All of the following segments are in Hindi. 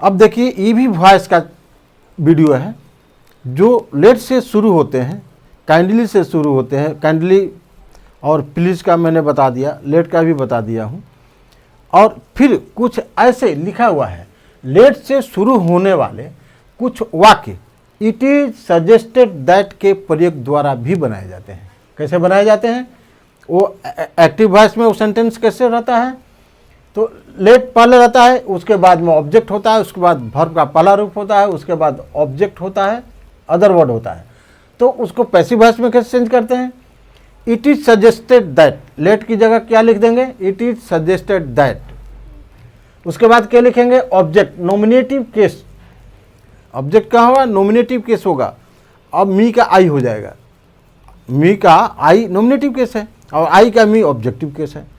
अब देखिए ये भी वॉइस का वीडियो है जो लेट से शुरू होते हैं, काइंडली से शुरू होते हैं। काइंडली और प्लीज़ का मैंने बता दिया, लेट का भी बता दिया हूँ। और फिर कुछ ऐसे लिखा हुआ है लेट से शुरू होने वाले कुछ वाक्य इट इज सजेस्टेड दैट के प्रयोग द्वारा भी बनाए जाते हैं। कैसे बनाए जाते हैं? वो एक्टिव वॉइस में वो सेंटेंस कैसे रहता है? तो लेट पहले रहता है, उसके बाद में ऑब्जेक्ट होता है, उसके बाद वर्ब का पहला रूप होता है, उसके बाद ऑब्जेक्ट होता है, अदर वर्ड होता है। तो उसको पैसिव वॉइस में कैसे चेंज करते हैं? It is suggested that, let की जगह क्या लिख देंगे? It is suggested that. उसके बाद क्या लिखेंगे? Object, nominative case. ऑब्जेक्ट क्या होगा? नॉमिनेटिव केस होगा। अब मी का आई हो जाएगा। मी का आई नॉमिनेटिव केस है और आई का मी ऑब्जेक्टिव केस है।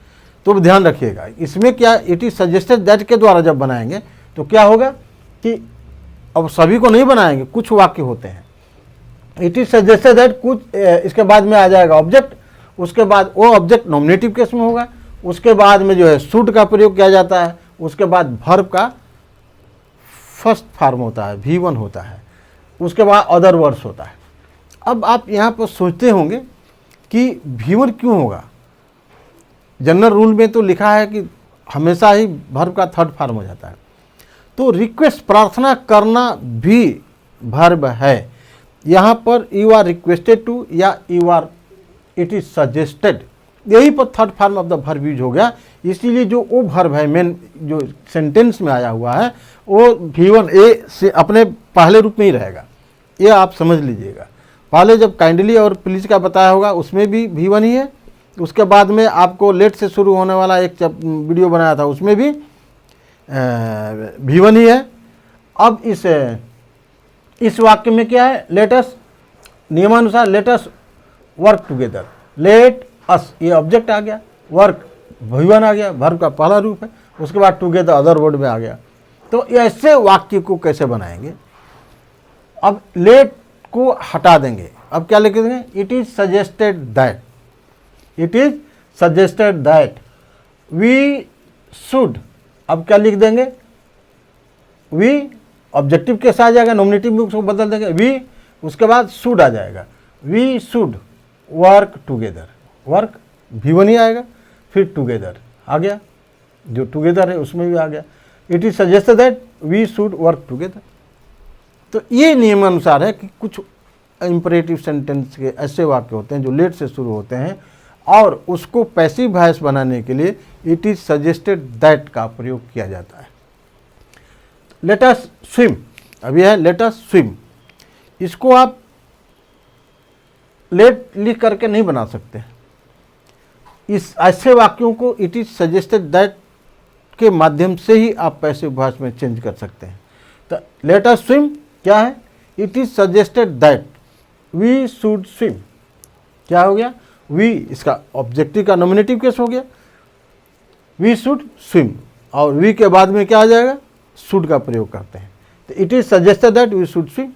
तो ध्यान रखिएगा इसमें क्या, इट इज सजेस्टेड दैट के द्वारा जब बनाएंगे तो क्या होगा कि अब सभी को नहीं बनाएंगे, कुछ वाक्य होते हैं इट इज सजेस्टेड दैट, कुछ इसके बाद में आ जाएगा ऑब्जेक्ट, उसके बाद वो ऑब्जेक्ट नॉमिनेटिव केस में होगा, उसके बाद में जो है शुड का प्रयोग किया जाता है, उसके बाद वर्ब का फर्स्ट फॉर्म होता है, V1 होता है, उसके बाद अदर वर्ड्स होता है। अब आप यहाँ पर सोचते होंगे कि V1 क्यों होगा? जनरल रूल में तो लिखा है कि हमेशा ही वर्ब का थर्ड फॉर्म हो जाता है। तो रिक्वेस्ट, प्रार्थना करना भी वर्ब है। यहाँ पर यू आर रिक्वेस्टेड टू या you are, it is suggested, यही पर third form of the verb use हो गया। इसीलिए जो वो वर्ब है मेन जो सेंटेंस में आया हुआ है वो V1 ए से अपने पहले रूप में ही रहेगा। ये आप समझ लीजिएगा। पहले जब काइंडली और प्लीज का बताया होगा उसमें भी V1 ही है। उसके बाद में आपको लेट से शुरू होने वाला एक वीडियो बनाया था उसमें भी V1 ही है। अब इस वाक्य में क्या है? लेट अस, नियमानुसार let us work together, let us ये ऑब्जेक्ट आ गया, वर्क V1 आ गया, वर्ब का पहला रूप है, उसके बाद टुगेदर अदर वर्ड में आ गया। तो ऐसे वाक्य को कैसे बनाएंगे? अब लेट को हटा देंगे, अब क्या लिख देंगे? It is suggested that, it is suggested that we should. अब क्या लिख देंगे? वी ऑब्जेक्टिव के साथ आ जाएगा, नॉमिनेटिव में उसको बदल देंगे वी, उसके बाद शुड आ जाएगा, we should work together, work V1 ही आएगा, फिर टुगेदर आ गया, जो टुगेदर है उसमें भी आ गया, it is suggested that we should work together. तो ये नियमानुसार है कि कुछ इंपरेटिव सेंटेंस के ऐसे वाक्य होते हैं जो लेट से शुरू होते हैं और उसको पैसिव वॉइस बनाने के लिए इट इज सजेस्टेड दैट का प्रयोग किया जाता है। लेट अस स्विम, अब यह है लेट अस स्विम, इसको आप लेट लिख करके नहीं बना सकते। इस ऐसे वाक्यों को इट इज सजेस्टेड दैट के माध्यम से ही आप पैसिव वॉइस में चेंज कर सकते हैं। तो लेट अस स्विम क्या है? It is suggested that we should swim, क्या हो गया? वी, इसका ऑब्जेक्टिव का नॉमिनेटिव केस हो गया, वी शुड स्विम, और वी के बाद में क्या आ जाएगा? शुड का प्रयोग करते हैं। तो it is suggested that we should swim.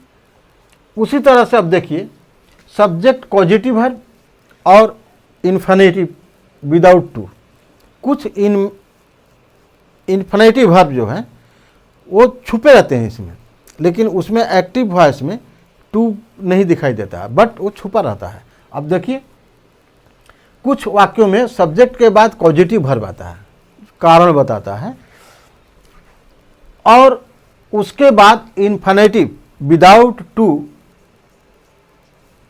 उसी तरह से अब देखिए सब्जेक्ट कॉजेटिव वर्ब और इन्फिनेटिव विदाउट टू, कुछ इन्फिनेटिव वर्ब जो है वो छुपे रहते हैं इसमें, लेकिन उसमें एक्टिव वॉइस में टू नहीं दिखाई देता है, बट वो छुपा रहता है। अब देखिए कुछ वाक्यों में सब्जेक्ट के बाद कॉजेटिव वर्ब आता है, कारण बताता है, और उसके बाद इन्फिनेटिव विदाउट टू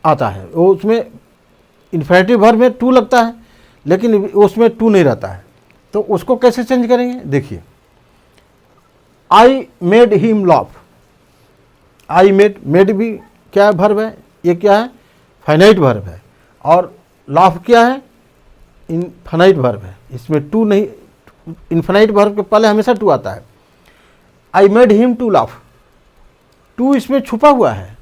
आता है। वो उसमें इन्फिनेटिव वर्ब में टू लगता है लेकिन उसमें टू नहीं रहता है। तो उसको कैसे चेंज करेंगे? देखिए आई made him laugh, I made भी क्या है? वर्ब है। ये क्या है? फाइनाइट वर्ब है। और लाफ क्या है? इनफाइनाइट वर्ब है। इसमें टू नहीं, इनफाइनाइट वर्ब के पहले हमेशा टू आता है। I made him to laugh, to इसमें छुपा हुआ है,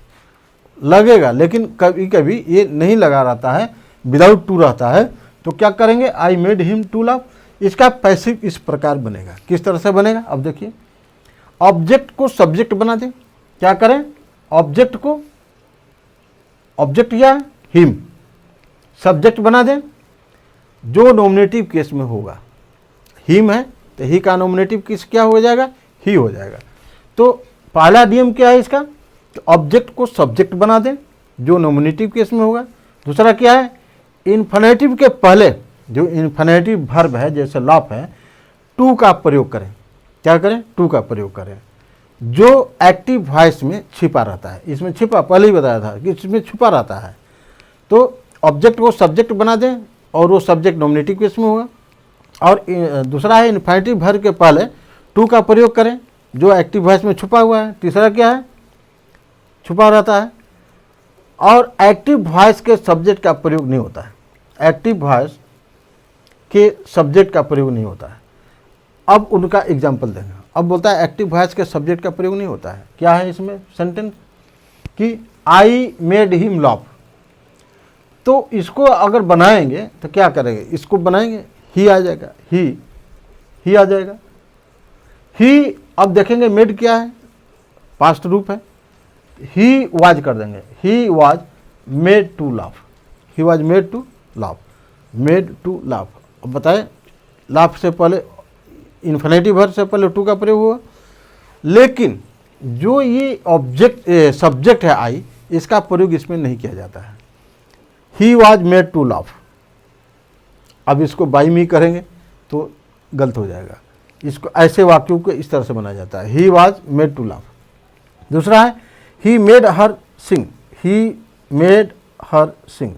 लगेगा लेकिन कभी कभी ये नहीं लगा रहता है, विदाउट टू रहता है। तो क्या करेंगे? I made him to laugh, इसका पैसिव इस प्रकार बनेगा। किस तरह से बनेगा? अब देखिए ऑब्जेक्ट को सब्जेक्ट बना दें। क्या करें? ऑब्जेक्ट को, ऑब्जेक्ट क्या है? हिम, सब्जेक्ट बना दें जो नॉमिनेटिव केस में होगा। हिम है तो ही का नॉमिनेटिव किस क्या हो जाएगा? ही हो जाएगा। तो पहला नियम क्या है इसका, ऑब्जेक्ट को सब्जेक्ट बना दें जो नॉमिनेटिव केस में होगा। दूसरा क्या है, इन्फिनेटिव के पहले जो इन्फिनेटिव वर्ब है जैसे लाफ है, टू का प्रयोग करें। क्या करें, टू का प्रयोग करें जो एक्टिव वॉइस में छिपा रहता है। इसमें छिपा, पहले ही बताया था कि इसमें छुपा रहता है। तो ऑब्जेक्ट को सब्जेक्ट बना दें और वो सब्जेक्ट नॉमिनेटिव केस में होगा। और दूसरा है इन्फिनेटिव वर्ब के पहले टू का प्रयोग करें जो एक्टिव वॉइस में छुपा हुआ है। तीसरा क्या है, छुपा रहता है। और एक्टिव वॉइस के सब्जेक्ट का प्रयोग नहीं होता है, एक्टिव वॉइस के सब्जेक्ट का प्रयोग नहीं होता है। अब उनका एग्जाम्पल देंगे। अब बोलता है एक्टिव वॉइस के सब्जेक्ट का प्रयोग नहीं होता है। क्या है इसमें सेंटेंस कि आई मेड हिम लाफ। तो इसको अगर बनाएंगे तो क्या करेंगे, इसको बनाएंगे ही आ जाएगा, ही आ जाएगा। ही अब देखेंगे मेड क्या है, पास्ट रूप है, ही वाज कर देंगे, he was made to laugh, he was made to laugh, made to laugh. अब बताएं, लाफ से पहले इन्फिनेटिव वर्ब से पहले टू का प्रयोग हुआ, लेकिन जो ये ऑब्जेक्ट सब्जेक्ट है आई, इसका प्रयोग इसमें नहीं किया जाता है। He was made to laugh. अब इसको बाई मी करेंगे तो गलत हो जाएगा। इसको ऐसे वाक्यों को इस तरह से बनाया जाता है, he was made to laugh. दूसरा है he made her Singh, he made her सिंग।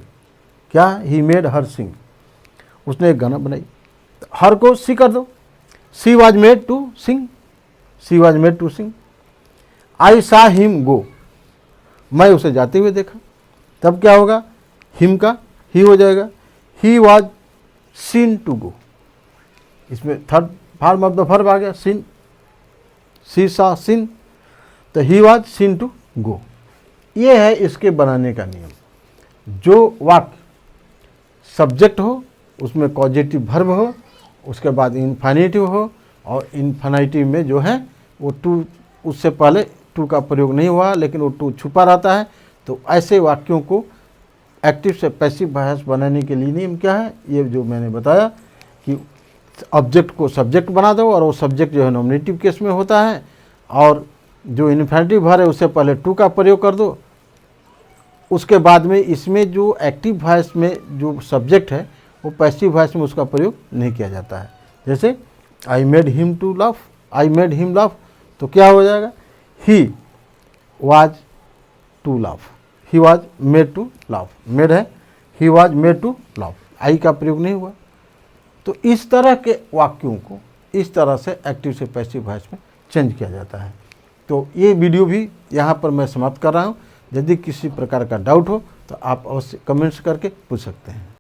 क्या, ही मेड हर सिंग, उसने एक गाना बनाई। हर को सी कर दो, she was made to sing, she was made to sing. I saw him गो, मैं उसे जाते हुए देखा। तब क्या होगा, हिम का ही हो जाएगा, he was seen to go. इसमें third form of the verb आ गया, सीन, सी सा सीन, तो he was seen to go. ये है इसके बनाने का नियम। जो वाक्य सब्जेक्ट हो, उसमें कॉजेटिव वर्ब हो, उसके बाद इन्फिनेटिव हो, और इन्फिनेटिव में जो है वो टू, उससे पहले टू का प्रयोग नहीं हुआ लेकिन वो टू छुपा रहता है। तो ऐसे वाक्यों को एक्टिव से पैसिव वॉइस बनाने के लिए नियम क्या है, ये जो मैंने बताया कि ऑब्जेक्ट को सब्जेक्ट बना दो और वो सब्जेक्ट जो है नॉमिनेटिव केस में होता है, और जो इन्फिनेटिव वर्ब है उससे पहले टू का प्रयोग कर दो। उसके बाद में इसमें जो एक्टिव वॉइस में जो सब्जेक्ट है वो पैसिव वॉइस में उसका प्रयोग नहीं किया जाता है। जैसे I made him to laugh, I made him laugh, तो क्या हो जाएगा, he was to laugh, he was made to laugh. Made है, he was made to laugh, I का प्रयोग नहीं हुआ। तो इस तरह के वाक्यों को इस तरह से एक्टिव से पैसिव वॉइस में चेंज किया जाता है। तो ये वीडियो भी यहाँ पर मैं समाप्त कर रहा हूँ। यदि किसी प्रकार का डाउट हो तो आप अवश्य कमेंट्स करके पूछ सकते हैं।